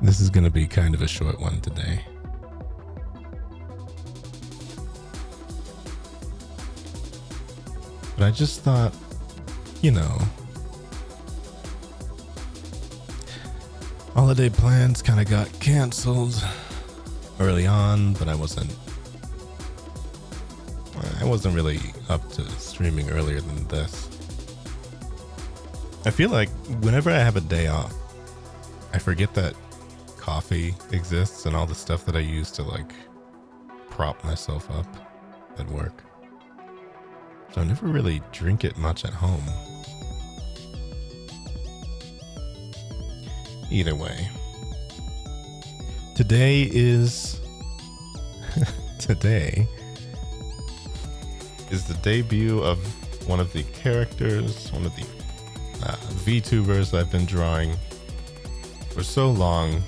This is going to be kind of a short one today. But I just thought, you know, holiday plans kind of got canceled early on, but I wasn't really up to streaming earlier than this. I feel like whenever I have a day off, I forget that coffee exists and all the stuff that I use to like prop myself up at work. So I never really drink it much at home. Either way, today is the debut of one of the characters, one of the VTubers I've been drawing for so long,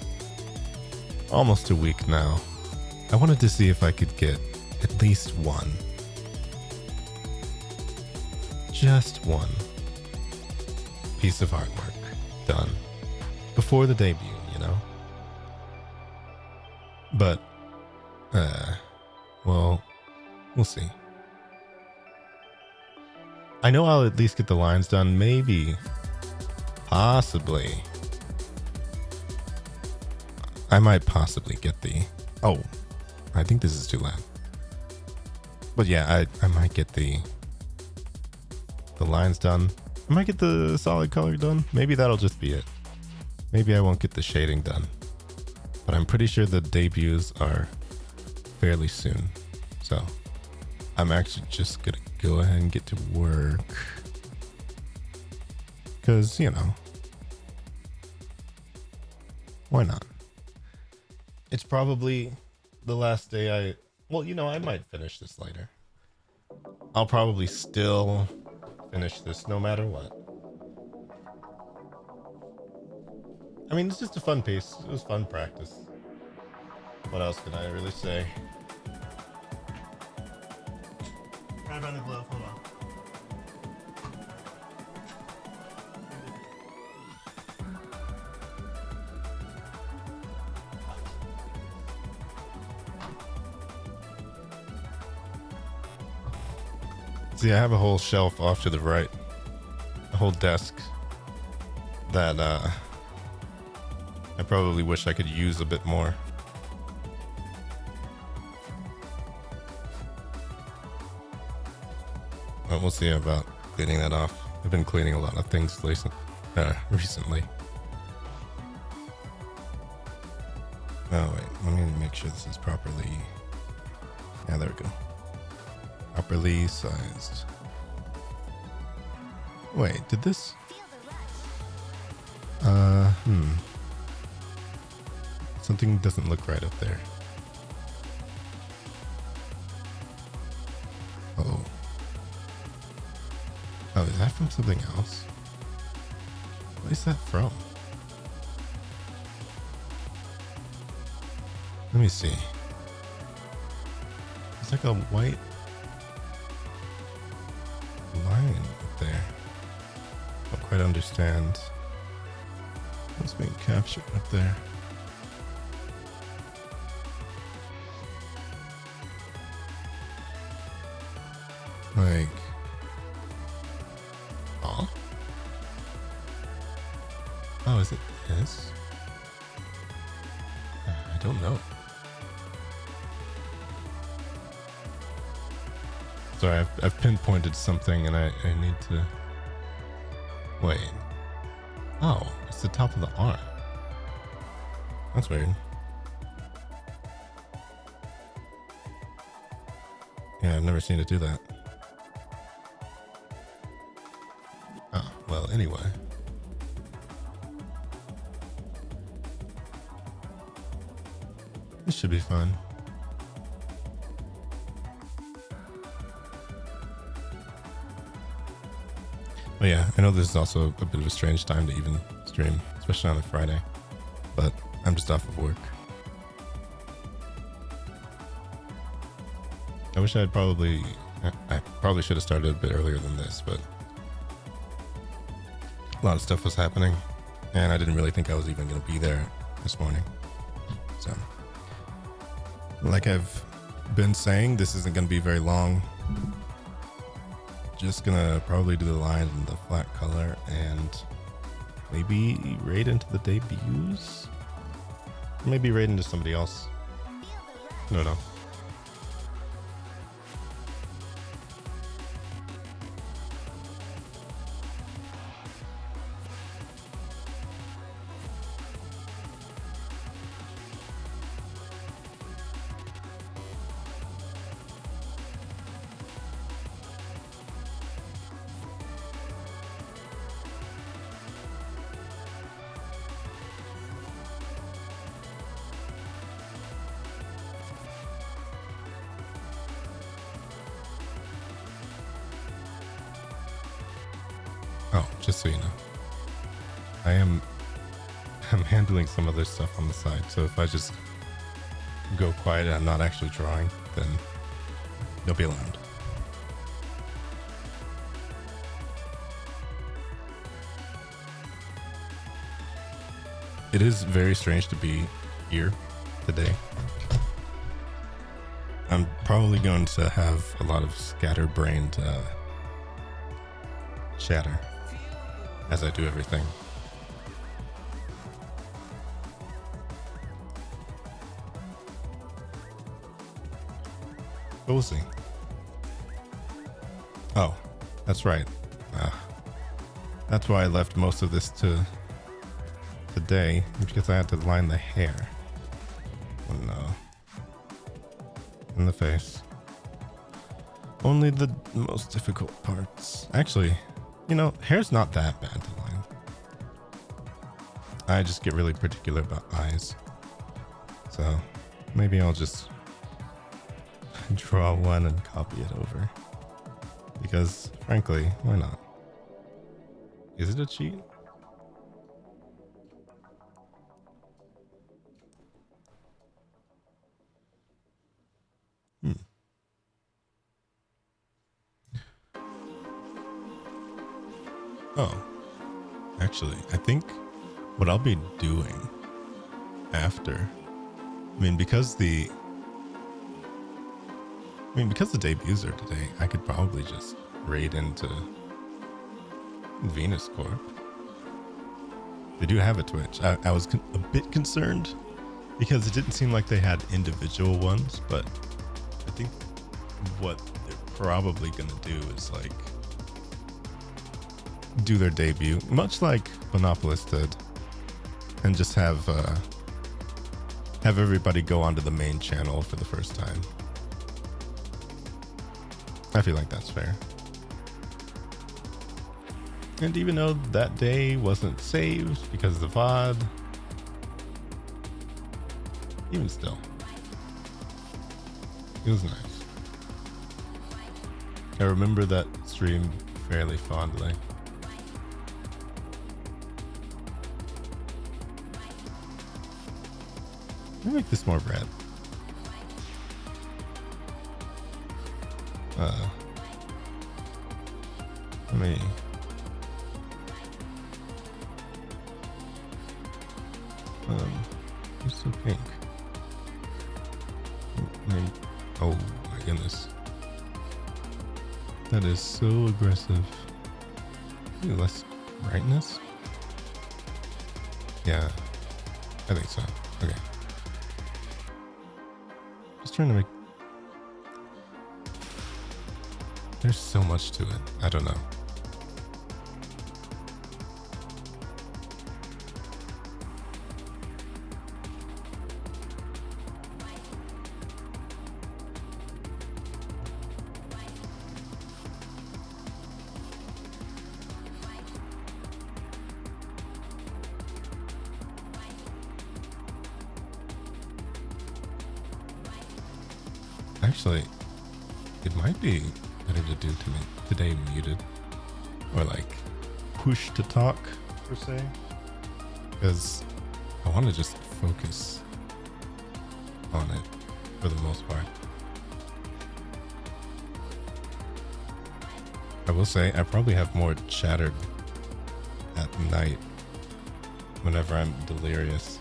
almost a week now. I wanted to see if I could get at least one, just one piece of artwork done before the debut, you know? But, well, we'll see. I know I'll at least get the lines done, maybe, possibly. I might possibly get the... Oh, I think this is too loud. But yeah, I might get the lines done. I might get the solid color done. Maybe that'll just be it. Maybe I won't get the shading done. But I'm pretty sure the debuts are fairly soon. So I'm actually just gonna go ahead and get to work. Because, you know, why not? It's probably the last day well, you know, I might finish this later. I'll probably still finish this no matter what. I mean, it's just a fun piece. It was fun practice. What else can I really say? Grab on the glove, hold on. See, I have a whole shelf off to the right. A whole desk that I probably wish I could use a bit more. But we'll see about cleaning that off. I've been cleaning a lot of things recently. Oh wait, let me make sure this is properly... Yeah, there we go. Properly sized. Wait, did this... Something doesn't look right up there. Oh. Oh, is that from something else? What is that from? Let me see. It's like a white line up there. I don't quite understand what's being captured up there. Like, oh, oh, is it this? I don't know. Sorry, I've pinpointed something and I need to wait. Oh, it's the top of the arm. That's weird. Yeah, I've never seen it do that. Oh, well, anyway. This should be fun. But yeah, I know this is also a bit of a strange time to even stream, especially on a Friday, but I'm just off of work. I wish I probably should have started a bit earlier than this, but a lot of stuff was happening and I didn't really think I was even going to be there this morning. So, like I've been saying, this isn't going to be very long. Just gonna probably do the line in the flat color and maybe raid into the debuts. Maybe raid into somebody else. No. Oh, just so you know, I'm handling some other stuff on the side. So if I just go quiet and I'm not actually drawing, then don't be alarmed. It is very strange to be here today. I'm probably going to have a lot of scatterbrained chatter as I do everything. But we'll see. Oh, that's right. That's why I left most of this to today, because I had to line the hair. Oh no. In the face. Only the most difficult parts. Actually, you know, hair's not that bad to line. I just get really particular about eyes. So maybe I'll just draw one and copy it over. Because frankly, why not? Is it a cheat? Oh, actually, I think what I'll be doing after, because the debuts are today, I could probably just raid into VNUS Corp. They do have a Twitch. I was a bit concerned because it didn't seem like they had individual ones, but I think what they're probably gonna do is like do their debut, much like Bunopolis did, and just have everybody go onto the main channel for the first time. I feel like that's fair. And even though that day wasn't saved because of the VOD, even still, it was nice. I remember that stream fairly fondly. Let me make this more red. Let me. It's so pink. Oh my goodness. That is so aggressive. Maybe less brightness? Yeah, I think so. Okay. Just trying to make... There's so much to it. I don't know. Actually, it might be better to do today muted, or like push to talk per se, because I want to just focus on it for the most part. I will say I probably have more chatter at night whenever I'm delirious,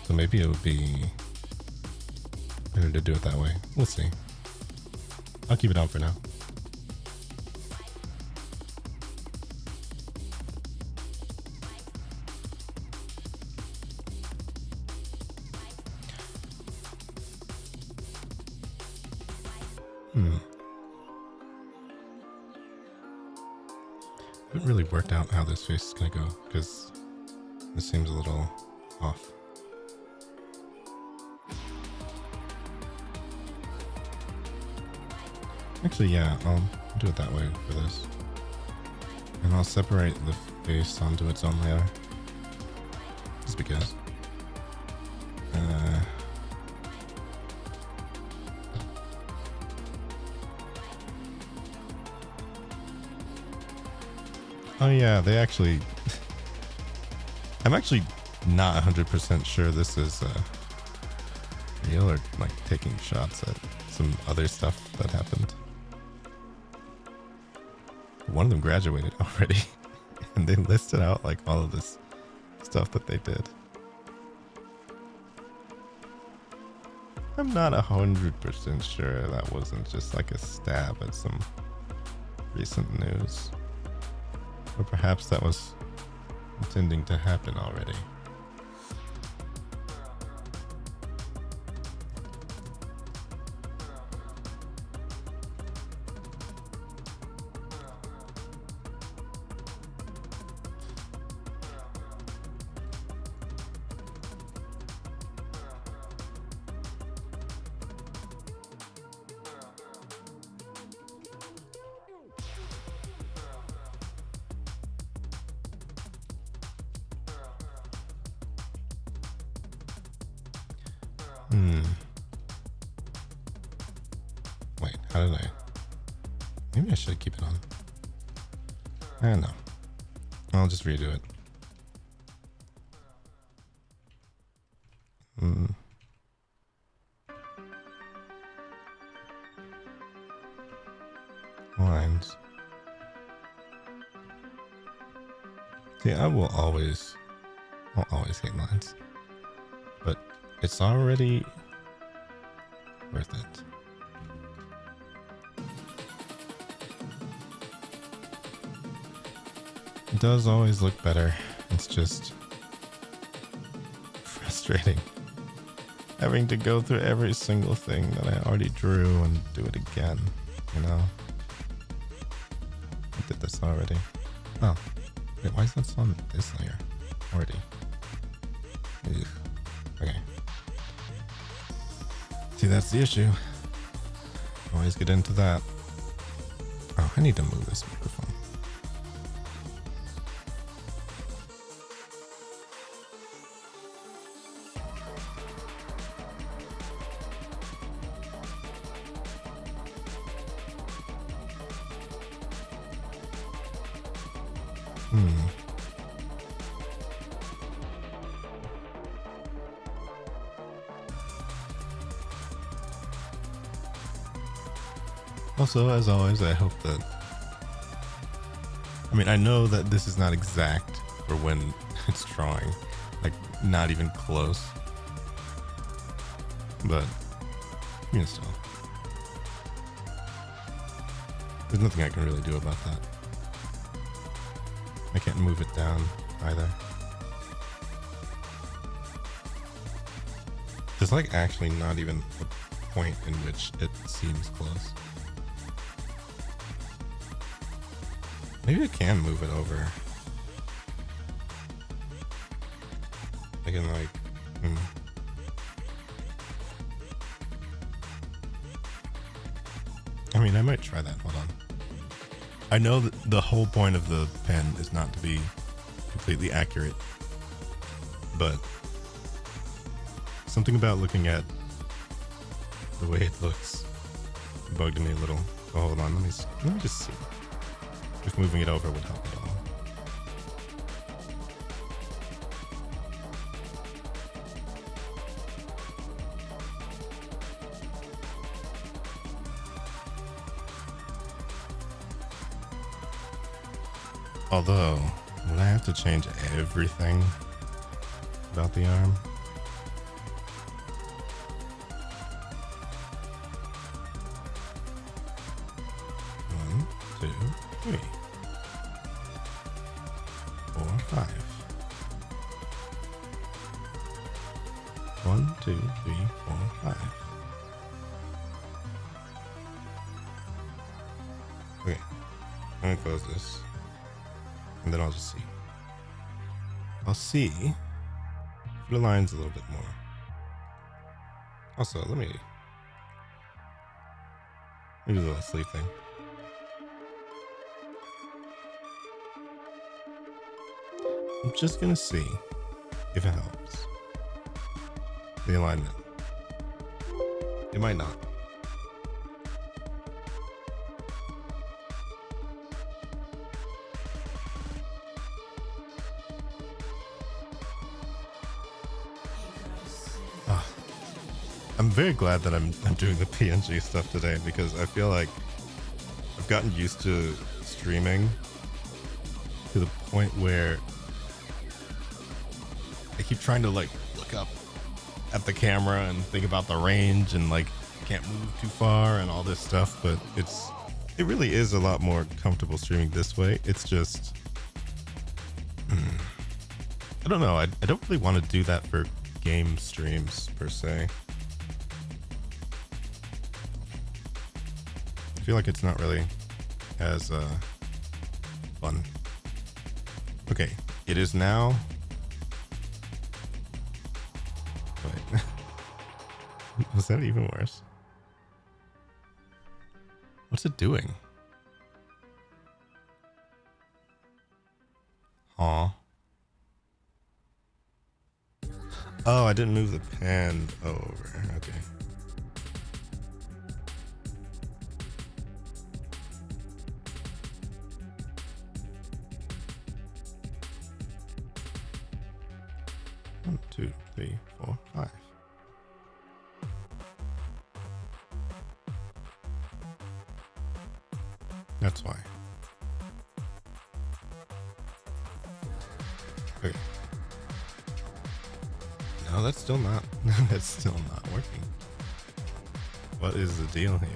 So maybe it would be better to do it that way. We'll see. I'll keep it on for now. I haven't really worked out how this face is gonna go because this seems a little off. Actually, yeah, I'll do it that way for this. And I'll separate the face onto its own layer. Just because. Oh yeah, they actually... I'm actually not 100% sure this is real or like taking shots at some other stuff that happened. One of them graduated already and they listed out like all of this stuff that they did. I'm not 100% sure that wasn't just like a stab at some recent news. Or perhaps that was intending to happen already. Wait, how did I? Maybe I should keep it on. I don't know. I'll just redo it. Lines. See, I'll always hate lines. But it's already worth it. It does always look better. It's just frustrating having to go through every single thing that I already drew and do it again, you know? I did this already. Oh, wait, why is that on this layer already? Ugh. Okay. See, that's the issue. Always get into that. Oh, I need to move this microphone. Also, as always, I hope that... I mean, I know that this is not exact for when it's drawing. Like, not even close. But, you can still. There's nothing I can really do about that. I can't move it down either. There's like actually not even a point in which it seems close. Maybe I can move it over. I can like... I mean, I might try that. Hold on. I know that the whole point of the pen is not to be completely accurate, but something about looking at the way it looks bugged me a little. So hold on, let me just see if moving it over would help at all. Although, would I have to change everything about the arm? 3, 4, 5. 1, 2, 3, 4, 5. Okay, I'm gonna close this, and then I'll just see. I'll see if it aligns a little bit more. Also, let me do a little sleep thing. I'm just gonna see if it helps. The alignment. It might not. I'm very glad that I'm doing the PNG stuff today, because I feel like I've gotten used to streaming to the point where I keep trying to like look up at the camera and think about the range and like can't move too far and all this stuff, but it really is a lot more comfortable streaming this way. It's just I don't know, I don't really want to do that for game streams per se. I feel like it's not really as fun. Okay, it is now. Wait, was that even worse? What's it doing? Aw. Oh, I didn't move the pan over. Okay. One, 2, 3, 4, 5. That's why. Okay. No, that's still not. That's still not working. What is the deal here?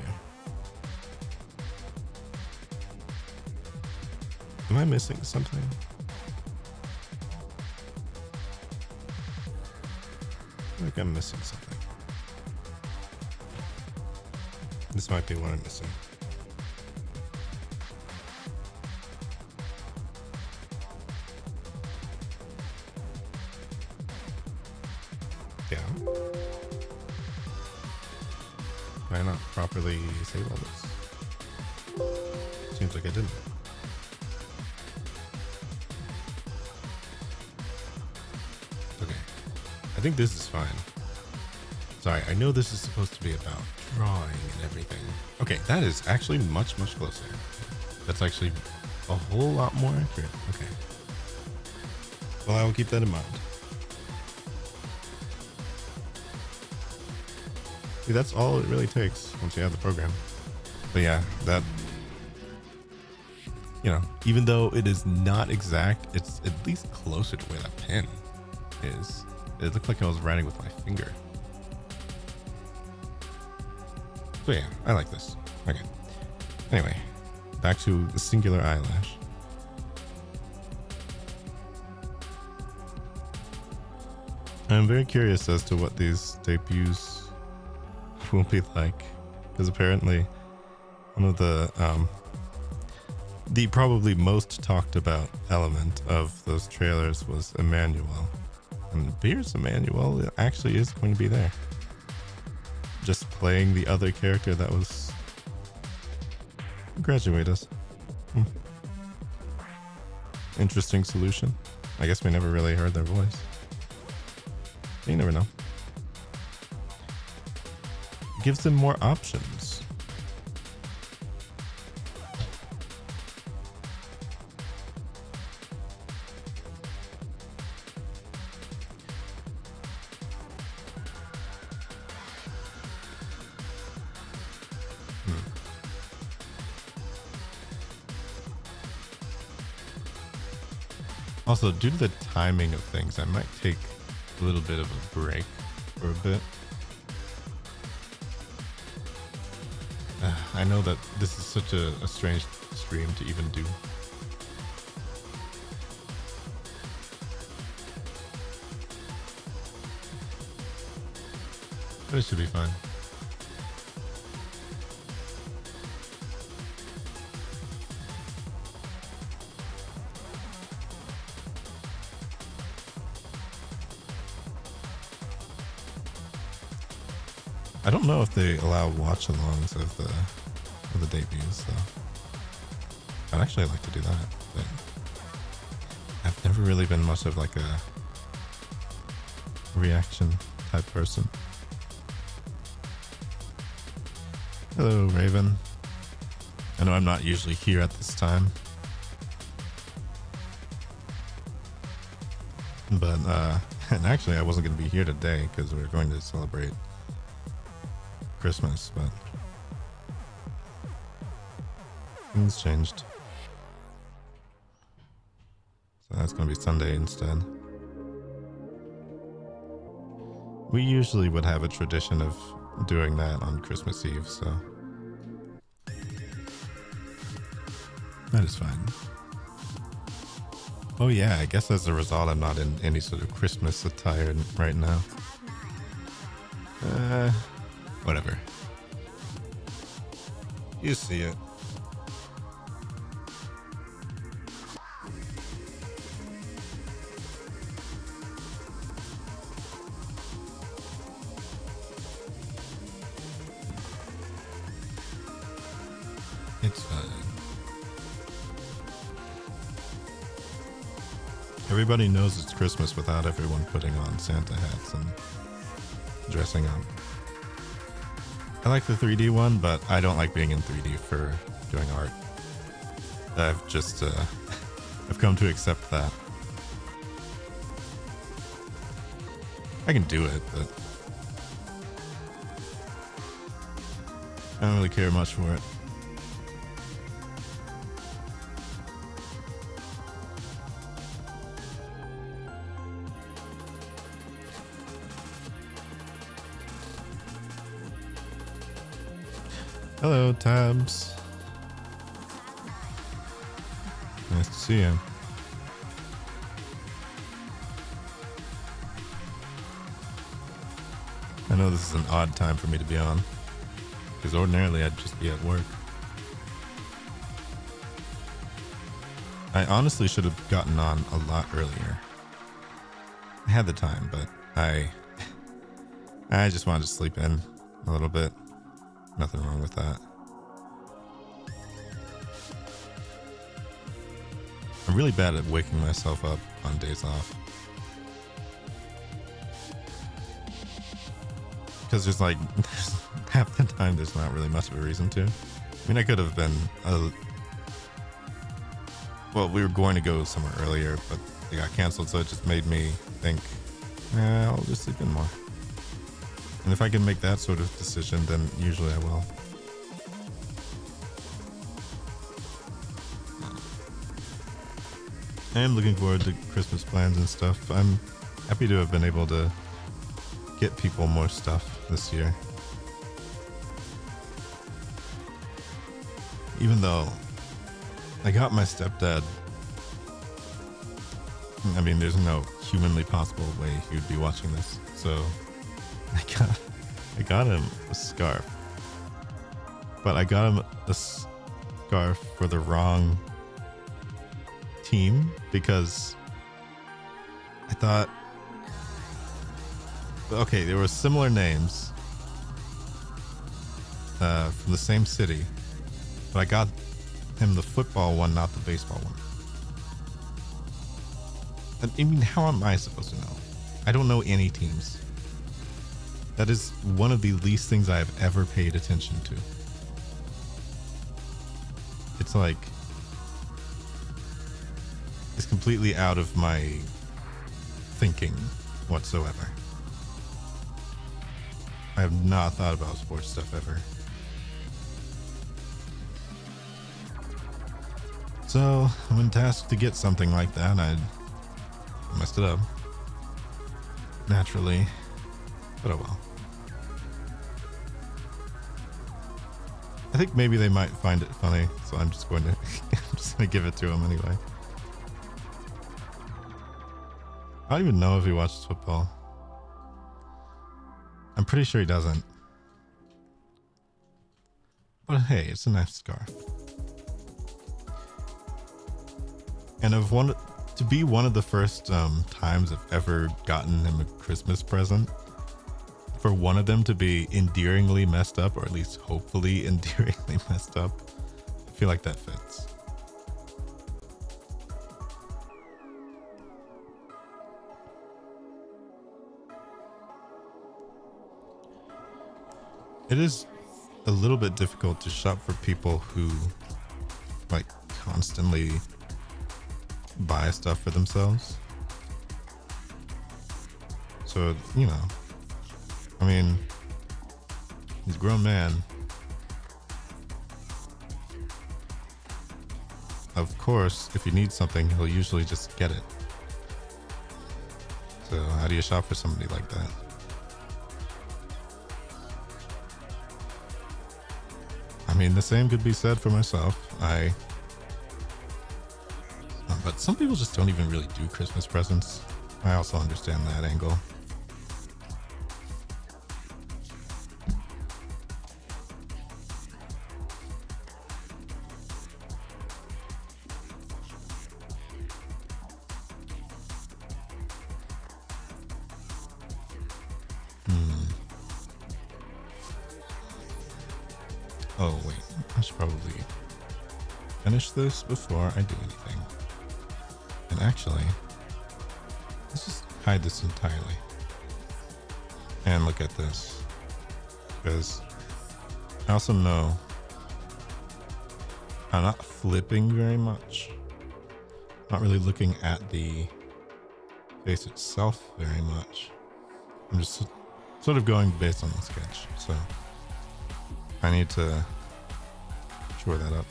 Am I missing something? I feel like I'm missing something. This might be what I'm missing. Yeah. Can I not properly save all this? Seems like I didn't. Okay. I think this is fine. Sorry, I know this is supposed to be about drawing and everything. Okay, that is actually much, much closer. That's actually a whole lot more accurate. Okay. Well, I will keep that in mind. See, that's all it really takes once you have the program. But yeah, that, you know, even though it is not exact, it's at least closer to where that pen is. It looked like I was writing with my finger. So yeah, I like this. Okay. Anyway, back to the singular eyelash. I'm very curious as to what these debuts will be like, because apparently one of the probably most talked about element of those trailers was Emmanuel, and it appears Emmanuel actually is going to be there, just playing the other character that was graduate us. Interesting solution. I guess we never really heard their voice. You never know. Gives them more options. Also, due to the timing of things, I might take a little bit of a break for a bit. I I know that this is such a strange stream to even do. But it should be fine. I don't know if they allow watch-alongs of the debuts, though. I'd actually like to do that, but I've never really been much of like a reaction type person. Hello, Raven. I know I'm not usually here at this time, but and actually I wasn't going to be here today because we were going to celebrate Christmas, but things changed. So that's going to be Sunday instead. We usually would have a tradition of doing that on Christmas Eve, so that is fine. Oh yeah, I guess as a result I'm not in any sort of Christmas attire right now. Whatever. You see it. It's fine. Everybody knows it's Christmas without everyone putting on Santa hats and dressing up. I like the 3D one, but I don't like being in 3D for doing art. I've just, I've come to accept that. I can do it, but I don't really care much for it. Hello, Tabs. Nice to see you. I know this is an odd time for me to be on, because ordinarily I'd just be at work. I honestly should have gotten on a lot earlier. I had the time, but I just wanted to sleep in a little bit. Nothing wrong with that. I'm really bad at waking myself up on days off. Because there's like, half the time there's not really much of a reason to. I mean, I could have been, well, we were going to go somewhere earlier, but they got canceled, so it just made me think, I'll just sleep in more. And if I can make that sort of decision, then usually I will. I am looking forward to Christmas plans and stuff. I'm happy to have been able to get people more stuff this year. Even though I got my stepdad, I mean, there's no humanly possible way he would be watching this, so I got him a scarf, but I got him a scarf for the wrong team because I thought, okay, there were similar names from the same city, but I got him the football one, not the baseball one. I mean, how am I supposed to know? I don't know any teams. That is one of the least things I have ever paid attention to. It's like, it's completely out of my thinking whatsoever. I have not thought about sports stuff ever. So, when tasked to get something like that, I messed it up. Naturally. But oh well. I think maybe they might find it funny, so I'm just going to I'm just gonna give it to him anyway. I don't even know if he watches football. I'm pretty sure he doesn't. But hey, it's a nice scarf. And to be one of the first times I've ever gotten him a Christmas present, for one of them to be endearingly messed up, or at least hopefully endearingly messed up, I feel like that fits. It is a little bit difficult to shop for people who like constantly buy stuff for themselves. So, you know, I mean, he's a grown man. Of course, if he needs something, he'll usually just get it. So how do you shop for somebody like that? I mean, the same could be said for myself. But some people just don't even really do Christmas presents. I also understand that angle. Oh, wait. I should probably finish this before I do anything. And actually, let's just hide this entirely. And look at this. Because I also know I'm not flipping very much. Not really looking at the face itself very much. I'm just sort of going based on the sketch. So I need to shore that up.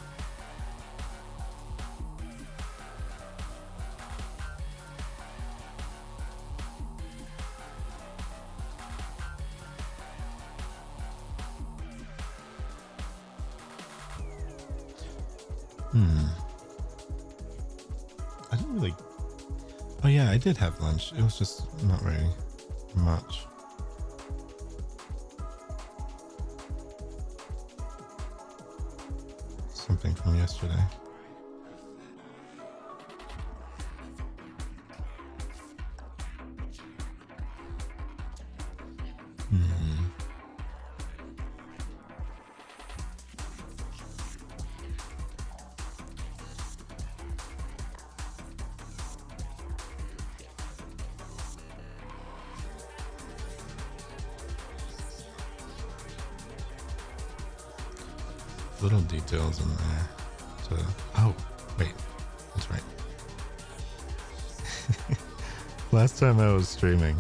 I didn't really... Oh yeah, I did have lunch. It was just not very much. Something from yesterday. Little details in there. Oh, wait, that's right. Last time I was streaming,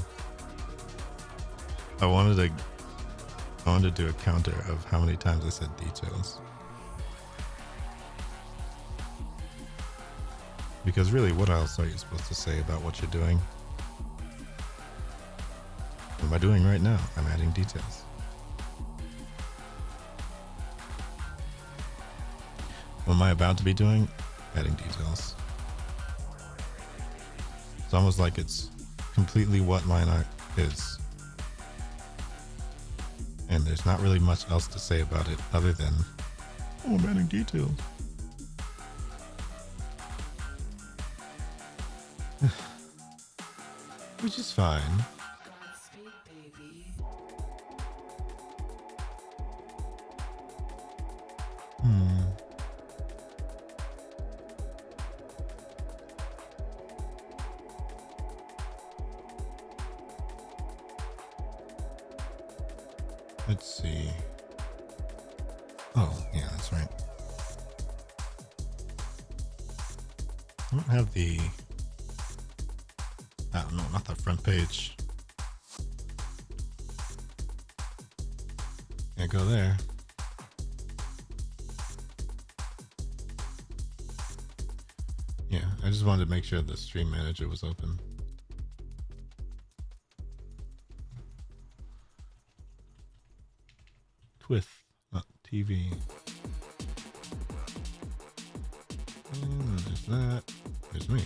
I wanted to do a counter of how many times I said details. Because really, what else are you supposed to say about what you're doing? What am I doing right now? I'm adding details. What am I about to be doing? Adding details. It's almost like it's completely what line art is. And there's not really much else to say about it other than, oh, I'm adding details. Which is fine. Let's see. Oh, yeah, that's right. I don't have the... Oh, no, not that front page. Can't go there. Yeah, I just wanted to make sure the stream manager was open. Twith, not TV. And there's that. There's me.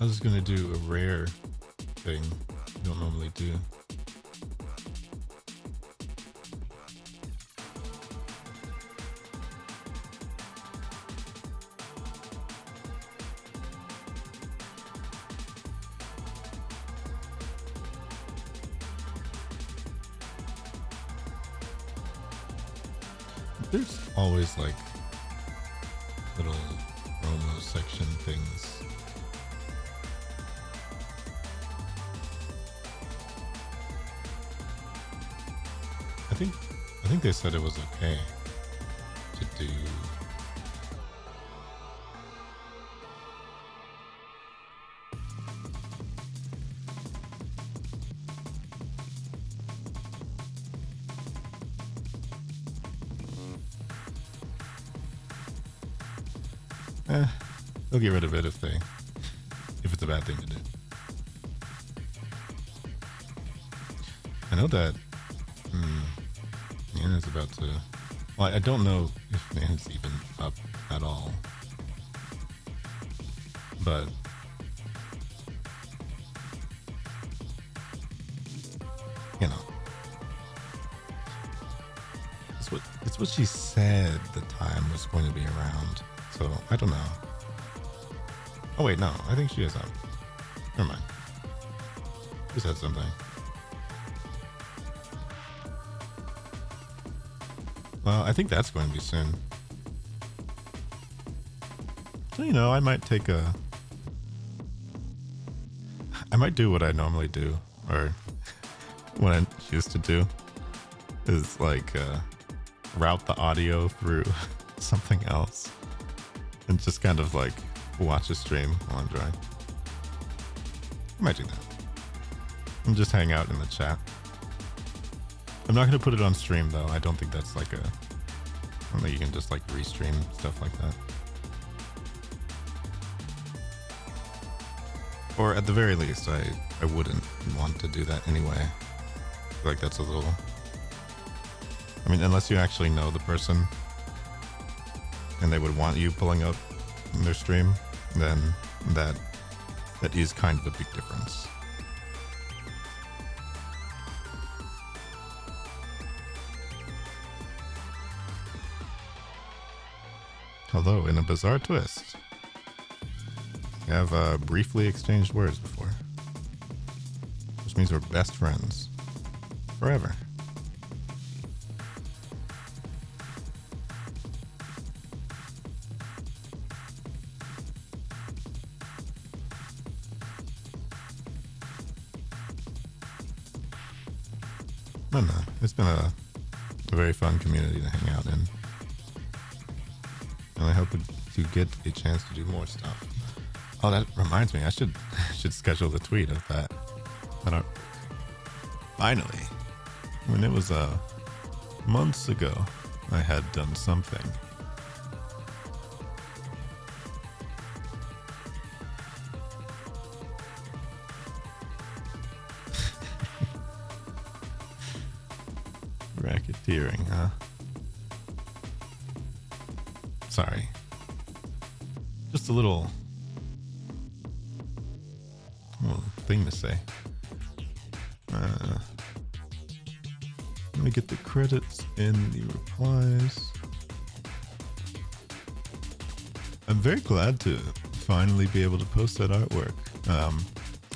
I was gonna do a rare thing I don't normally do. There's always like little promo section things. I think they said it was okay to do. They'll get rid of it if it's a bad thing to do. I know that Nana's about to. Well, I don't know if Nana's even up at all, but you know, it's what she said the time was going to be around. So I don't know. Oh wait, no, I think she is up. Never mind. She said something. Well, I think that's going to be soon. So, you know, I might do what I normally do, or what I used to do, is like route the audio through something else and just kind of like watch a stream while I'm drawing. I might do that. And just hang out in the chat. I'm not going to put it on stream though. I don't think that's like I don't think you can just like restream stuff like that. Or at the very least, I wouldn't want to do that anyway. I feel like that's a little... I mean, unless you actually know the person and they would want you pulling up their stream, then that is kind of a big difference. Although, in a bizarre twist, we have briefly exchanged words before. Which means we're best friends. Forever. I don't know. It's been a very fun community to hang out in. And I hope to get a chance to do more stuff. Oh, that reminds me. I should schedule the tweet of that. Finally, when it was months ago, I had done something. Racketeering, huh? Sorry. Just a little thing to say. Let me get the credits in the replies. I'm very glad to finally be able to post that artwork.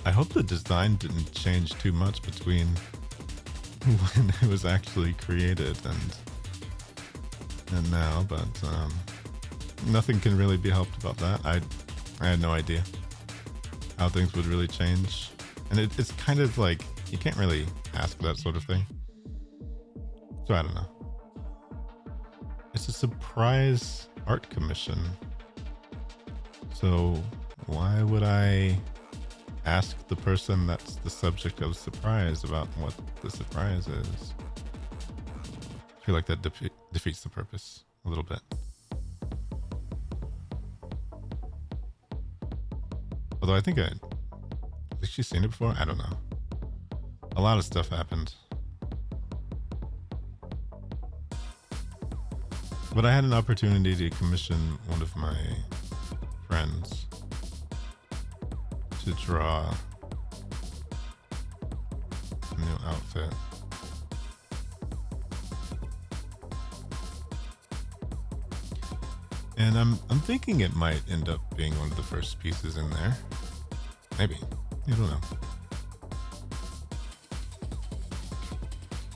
I hope the design didn't change too much between when it was actually created and now, but nothing can really be helped about that. I had no idea how things would really change, and it's kind of like you can't really ask that sort of thing. So I don't know. It's a surprise art commission, so why would I ask the person that's the subject of surprise about what the surprise is? I feel like that defeats the purpose a little bit. Although I think has she seen it before? I don't know. A lot of stuff happened. But I had an opportunity to commission one of my friends to draw a new outfit. And I'm thinking it might end up being one of the first pieces in there. Maybe. I don't know.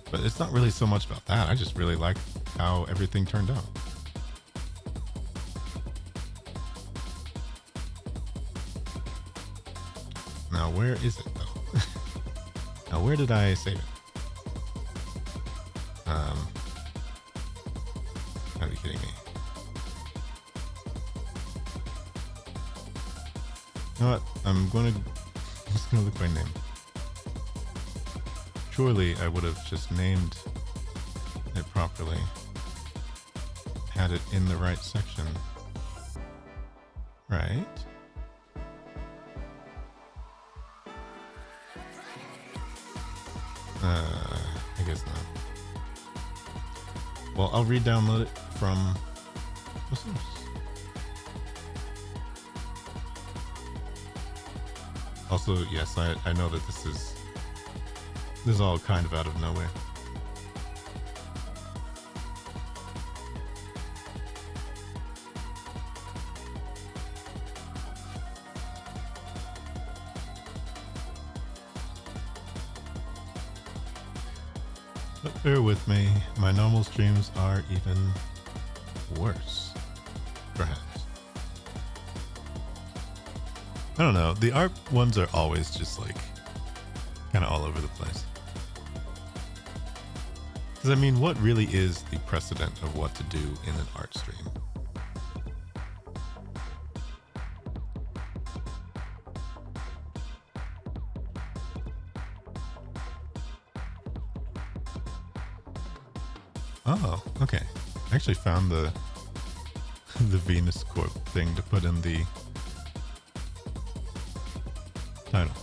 But it's not really so much about that. I just really like how everything turned out. Now, where is it though? Now, where did I save it? Gotta be kidding me. You know what? I'm just gonna look by name. Surely I would have just named it properly. Had it in the right section. Right? I guess not. Well, I'll re-download it from... What's this? Also, yes, I know that this is all kind of out of nowhere. But bear with me, my normal streams are even worse, perhaps. I don't know, the art ones are always just like kind of all over the place. Because I mean, what really is the precedent of what to do in an art stream? Oh, okay. I actually found the VNUS Corp thing to put in the title.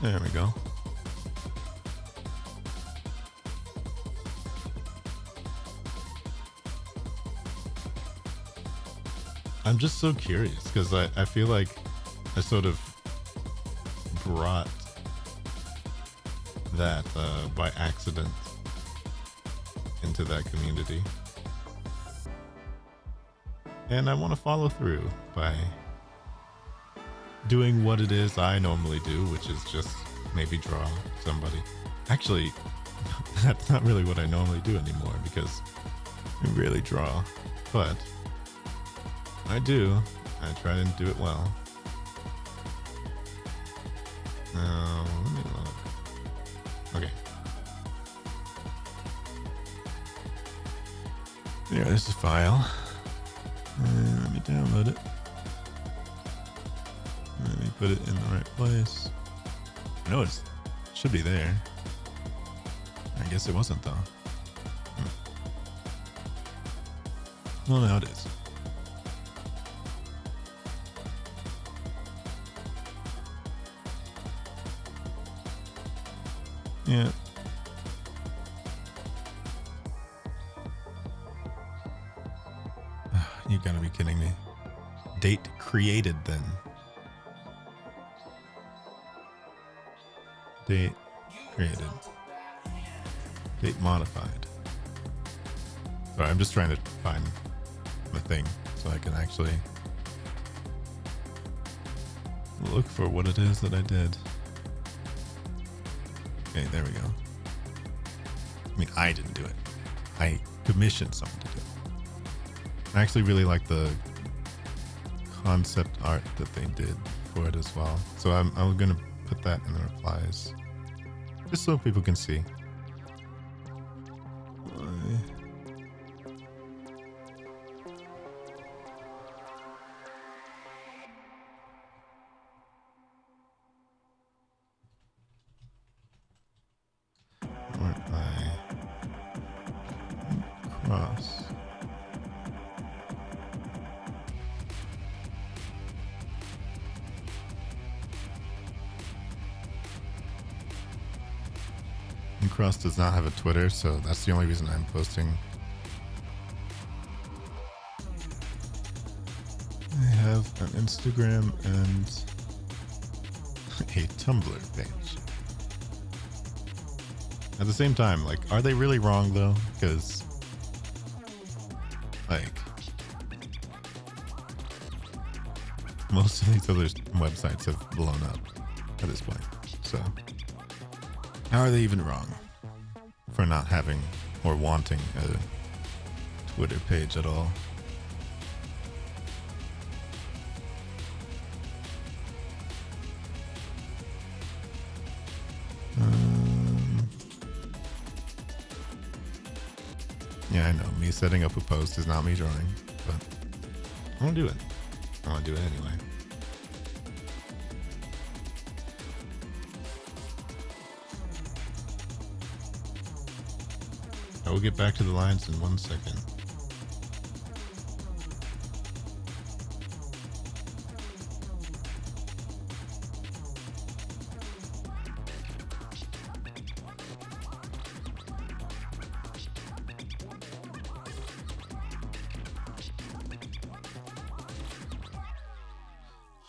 There we go. I'm just so curious because I feel like I sort of brought that by accident into that community. And I want to follow through by doing what it is I normally do, which is just maybe draw somebody. Actually, that's not really what I normally do anymore because I rarely draw. But I do. I try to do it well. Now, let me look. Okay. There's the file. Let me download it. Let me put it in the right place. I know it should be there. I guess it wasn't though. Well, now it is. Yeah. You gotta be kidding me. Date created then. Date created. Date modified. Sorry, I'm just trying to find the thing so I can actually look for what it is that I did. Okay, there we go. I mean, I didn't do it. I commissioned someone to do it. I actually really like the concept art that they did for it as well. So I'm going to put that in the replies just so people can see. Cross. Cross does not have a Twitter, so that's the only reason I'm posting. I have an Instagram and a Tumblr page. At the same time, like, are they really wrong though? Because, like, most of these other websites have blown up at this point. So, how are they even wrong for not having or wanting a Twitter page at all? Yeah, I know. Me setting up a post is not me drawing, but I want to do it. I want to do it anyway. I will get back to the lines in 1 second.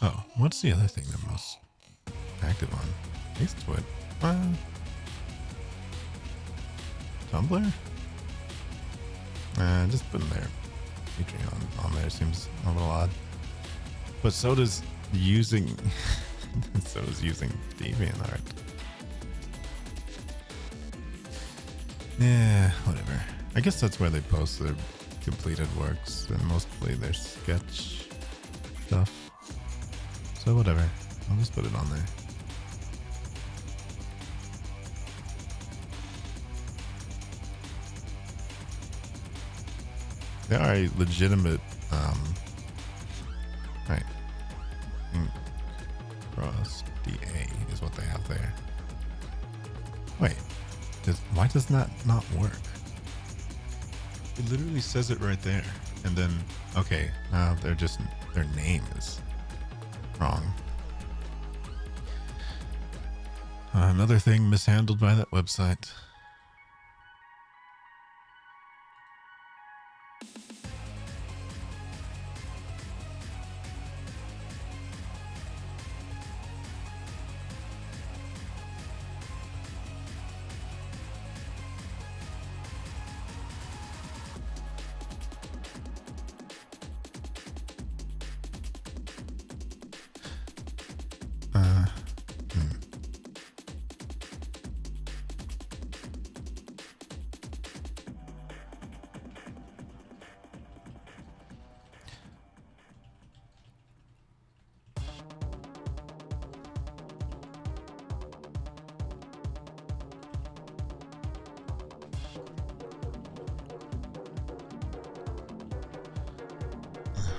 Oh, what's the other thing they're most active on? Facebook? Tumblr? Just putting their Patreon on there seems a little odd. But so does using DeviantArt. Yeah, whatever. I guess that's where they post their completed works and mostly their sketch stuff. So whatever. I'll just put it on there. They are a legitimate, right. Cross DA is what they have there. Wait, why does that not work? It literally says it right there. And then, okay, now their name is wrong. Another thing mishandled by that website.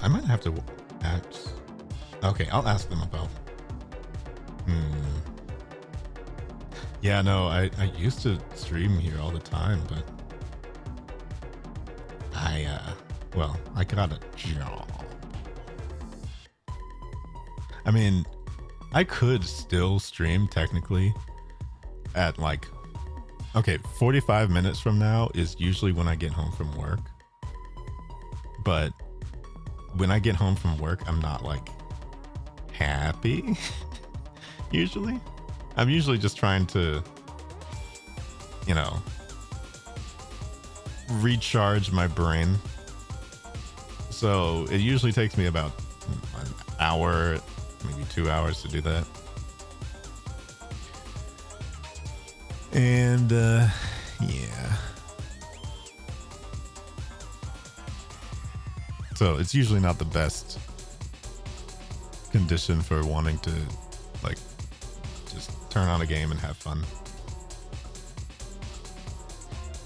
I might have to ask. Okay, I'll ask them about. Yeah, no, I used to stream here all the time, but I got a job. I mean, I could still stream technically at like, okay, 45 minutes from now is usually when I get home from work. But when I get home from work, I'm not like happy. Usually, I'm usually just trying to, recharge my brain. So it usually takes me about an hour, maybe 2 hours to do that. And yeah. So it's usually not the best condition for wanting to like just turn on a game and have fun.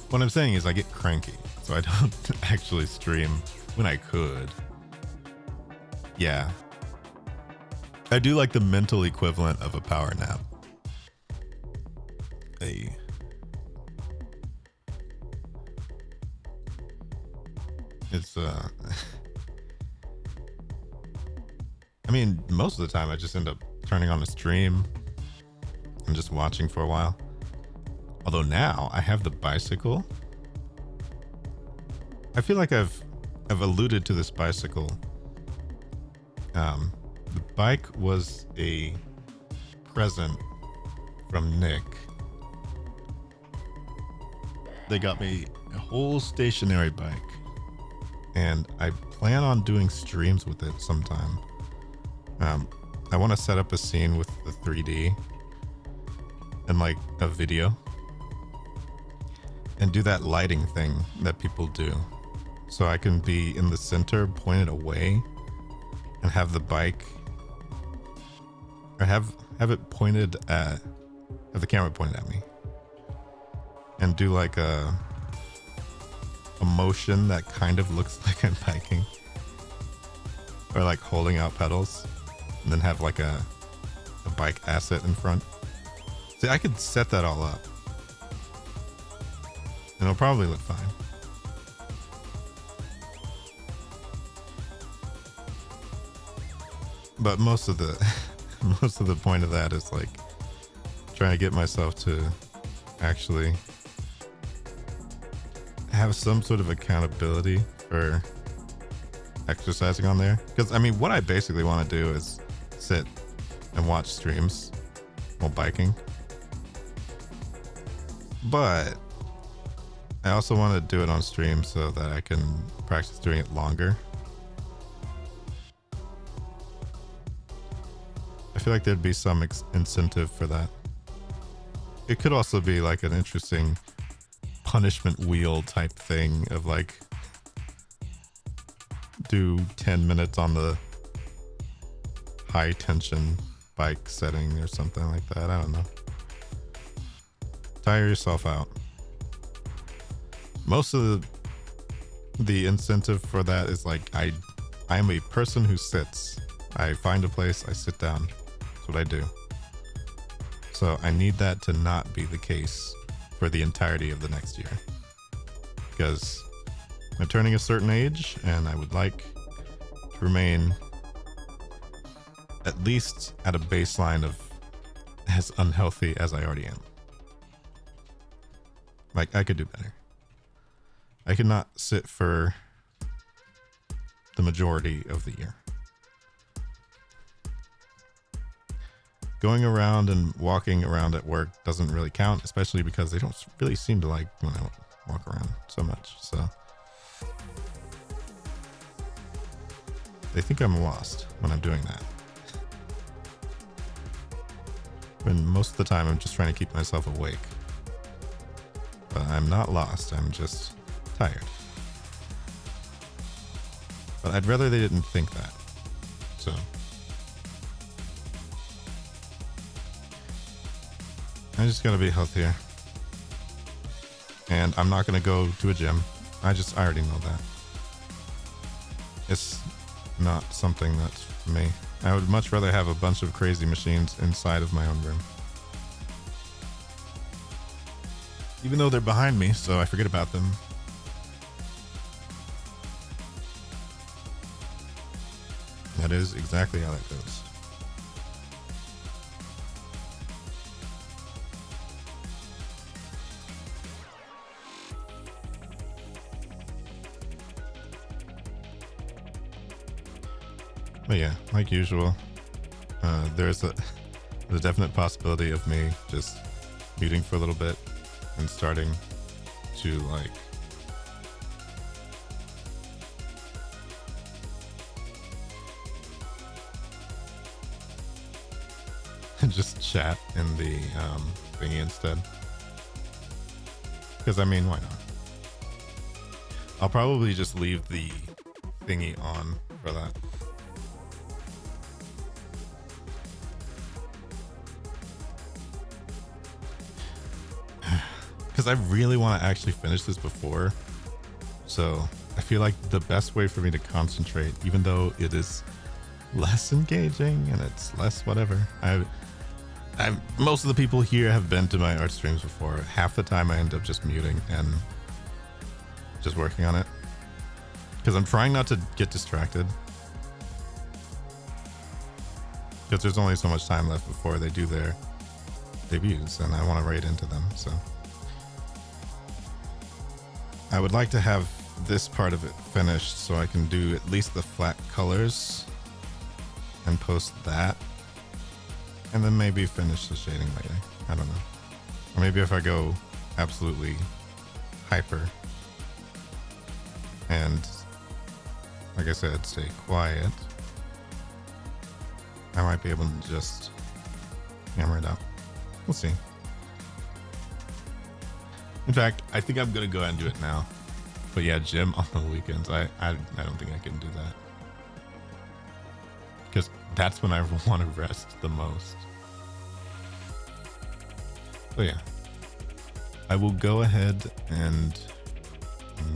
What I'm saying is I get cranky, so I don't actually stream when I could. Yeah. I do like the mental equivalent of a power nap. It's I mean, most of the time I just end up turning on a stream and just watching for a while. Although now I have the bicycle. I feel like I've alluded to this bicycle. The bike was a present from Nick. They got me a whole stationary bike, and I plan on doing streams with it sometime. I want to set up a scene with the 3D and like a video and do that lighting thing that people do. So I can be in the center, pointed away, and have the bike, or have it pointed at, have the camera pointed at me, and do like a motion that kind of looks like I'm biking, or like holding out pedals, and then have like a bike asset in front. See, I could set that all up, and it'll probably look fine. But most of the point of that is like trying to get myself to actually have some sort of accountability for exercising on there. Because I mean, what I basically want to do is sit and watch streams while biking. But I also want to do it on stream so that I can practice doing it longer. I feel like there'd be some incentive for that. It could also be like an interesting punishment wheel type thing of like do 10 minutes on the high tension bike setting or something like that. I don't know. Tire yourself out. Most of the incentive for that is like I'm a person who sits. I find a place, I sit down. That's what I do. So I need that to not be the case for the entirety of the next year, because I'm turning a certain age and I would like to remain at least at a baseline of as unhealthy as I already am. Like, I could do better. I could not sit for the majority of the year. Going around and walking around at work doesn't really count, especially because they don't really seem to like when I walk around so much. So they think I'm lost when I'm doing that. When most of the time I'm just trying to keep myself awake. But I'm not lost, I'm just tired. But I'd rather they didn't think that. So I just gotta be healthier. And I'm not gonna go to a gym. I already know that. It's not something that's for me. I would much rather have a bunch of crazy machines inside of my own room. Even though they're behind me, so I forget about them. That is exactly how that goes. But yeah, like usual, there's a definite possibility of me just muting for a little bit and starting to like just chat in the thingy instead. Because I mean, why not? I'll probably just leave the thingy on for that. Because I really want to actually finish this before. So I feel like the best way for me to concentrate, even though it is less engaging and it's less whatever. Most of the people here have been to my art streams before. Half the time I end up just muting and just working on it. Because I'm trying not to get distracted. Because there's only so much time left before they do their debuts and I want to raid into them, so. I would like to have this part of it finished so I can do at least the flat colors and post that. And then maybe finish the shading later. I don't know. Or maybe if I go absolutely hyper and, like I said, stay quiet, I might be able to just hammer it out. We'll see. In fact, I think I'm gonna go ahead and do it now. But yeah, gym on the weekends, I don't think I can do that. Because that's when I want to rest the most. So yeah, I will go ahead and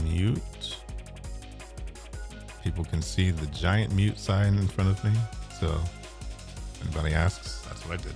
mute. People can see the giant mute sign in front of me. So if anybody asks, that's what I did.